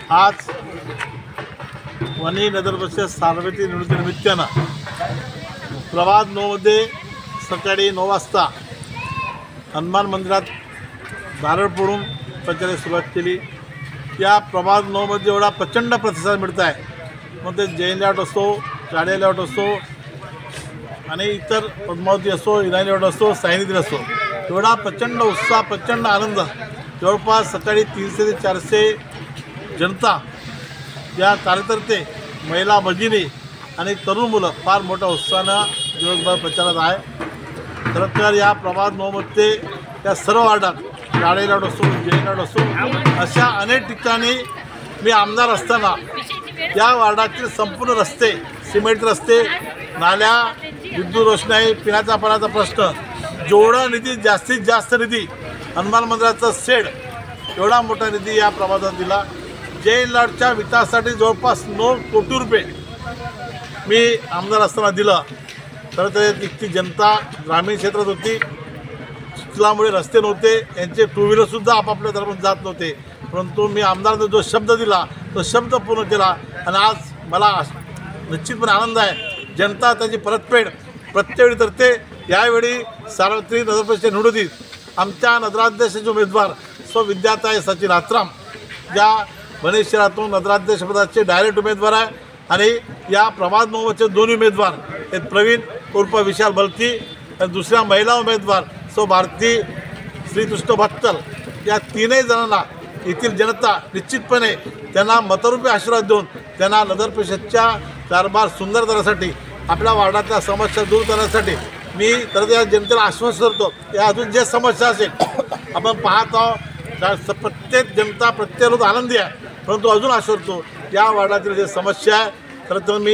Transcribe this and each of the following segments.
आज वणी नगर परिषद सार्वत्रिक निवडणुकीनिमित्तानं प्रभाग 9 मध्ये सकाळी 9 वाजता हनुमान मंदिरात नारळ फोडून प्रचाराला सुरुवात केली। या प्रभाग 9 मध्ये एवढा प्रचंड प्रतिसाद मिळत आहे, मग ते जैन लेआउट असो, चाडे लेआउट असो आणि इतर पद्मावती असो, इराणी लेआउट असो, सायनिधी असो, एवढा प्रचंड उत्साह, प्रचंड आनंद। जवळपास सकाळी 300 ते 400 जनता, या कार्यकर्ते, महिला भगिनी आणि तरुण मुलं फार मोठ्या उत्साहानं दिवसभर प्रचारात आहे। खरं तर या प्रभाग 9 मध्ये त्या सर्व वार्डात चाडे लेआउट असो, जैन लेआउट असो, अशा अनेक ठिकाणी मी आमदार असताना या वार्डातील संपूर्ण रस्ते, सिमेंट रस्ते, नाल्या, विद्युत रोषणाई, पिण्याचा पाण्याचा प्रश्न, जेवढा निधी, जास्तीत जास्त निधी, हनुमान मंदिराचा शेड, एवढा मोठा निधी या प्रभागात दिला। जैन लेआउटच्या विकासासाठी जवळपास 9 कोटी रुपये मी आमदार असताना दिलं। खरं तर तिथली जनता ग्रामीण क्षेत्रात होती, चिखलामुळे रस्ते नव्हते, यांचे टू व्हीलरसुद्धा आपापल्या धर्मात जात नव्हते, परंतु मी आमदाराने जो शब्द दिला तो शब्द पूर्ण केला आणि आज मला निश्चितपणे आनंद आहे। जनता त्याची परतफेड प्रत्येक करते। यावेळी सार्वत्रिक नगर परिषद निवडणुकीत आमच्या नगराध्यक्षाचे उमेदवार सौ विद्याताई सचिन आत्राम, ज्या वणी शहरातून नगराध्यक्षपदाचे डायरेक्ट उमेदवार आहे, आणि या प्रभाग 9 चे दोन्ही उमेदवार आहेत, प्रवीण उर्फ विशाल बलकी आणि दुसऱ्या महिला उमेदवार सौ भारती श्रीकृष्ण भत्तल। या तीनही जणांना येथील जनता निश्चितपणे त्यांना मतरूपी आशीर्वाद देऊन त्यांना नगर परिषदच्या कारभार सुंदर करण्यासाठी, आपल्या वार्डातल्या समस्या दूर करण्यासाठी मी तर या जनतेला आश्वासन करतो। या अजून जे समस्या असेल, आपण पाहत आहोत प्रत्येक जनता प्रत्येक रोज आनंदी आहे, परंतु अजून आश्वतो या वार्डातील जे समस्या आहे, खरं तर मी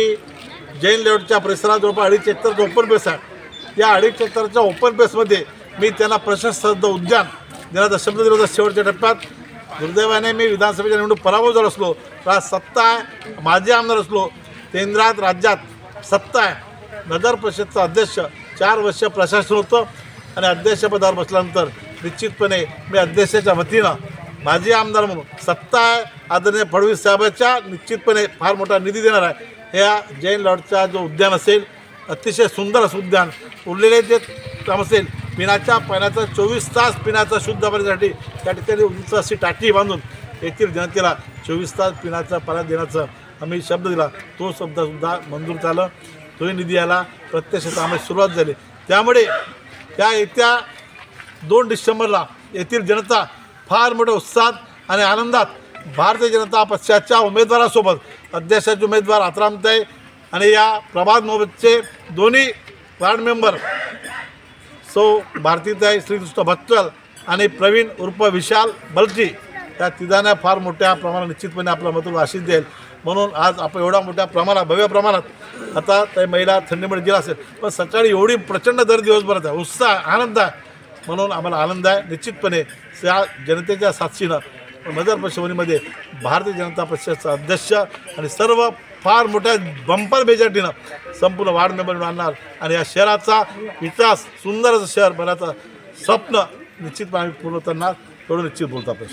जैन लेआउटच्या परिसरात जवळपास 2.5 एकरचा ओपन बेस आहे, या 2.5 एकरच्या ओपन बेसमध्ये मी त्यांना प्रशस्त उद्यान देण्याचा शब्द दिला होता शेवटच्या टप्प्यात। दुर्दैवाने मी विधानसभेच्या निवडणूक पराभव झालो असलो, तर सत्ता आहे, माझे आमदार असलो, केंद्रात राज्यात सत्ता आहे, नगर परिषदचा अध्यक्ष 4 वर्ष प्रशासन होतं आणि अध्यक्षपदावर बसल्यानंतर निश्चितपणे मी अध्यक्षाच्या वतीनं माझे आमदार म्हणून सत्ता आहे, आदरणीय फडणवीस साहेबांच्या निश्चितपणे फार मोठा निधी देणार आहे। या जैन लेआउटचा जो उद्यान असेल, अतिशय सुंदर असं उद्यान, उरलेले जे काम असेल, पिण्याच्या पाण्याचा 24 तास पिण्याचा शुद्ध पाण्यासाठी त्या ठिकाणी उंच अशी टाकी बांधून येथील जनतेला 24 तास पिण्याचा पाणी देण्याचा आम्ही शब्द दिला, तो शब्दसुद्धा मंजूर झालं, तोही निधी आला, प्रत्यक्ष कामाची सुरुवात झाली। त्यामुळे या येत्या 2 डिसेंबरला येथील जनता फार मोठ्या उत्साहात आणि आनंदात भारतीय जनता पक्षाच्या उमेदवारासोबत अध्यक्षाचे उमेदवार आत्रामताई आणि या प्रभाग 9 चे दोन्ही वार्ड मेंबर सौ भारतीताई श्रीकृष्ण भत्तल आणि प्रवीण उर्फ विशाल बलकी, या तिघांना फार मोठ्या प्रमाणात निश्चितपणे आपला मत आशीष देईल। म्हणून आज आपण एवढा मोठ्या प्रमाणात, भव्य प्रमाणात, आता काही महिला थंडीमुळे गेला असेल, पण सकाळी एवढी प्रचंड दर दिवसभरात आहे, उत्साह, आनंद आहे, म्हणून आम्हाला आनंद आहे। निश्चितपणे त्या जनतेच्या साक्षीनं नगर परिषदेमध्ये भारतीय जनता पक्षाचा अध्यक्ष आणि सर्व फार मोठ्या बंपर मेजॉरिटीनं संपूर्ण वार्ड मेंबर आणणार आणि या शहराचा विकास, सुंदर असं शहर बनायचं स्वप्न निश्चितपणे आम्ही पूर्ण करणार, एवढं निश्चित बोलतो आपण।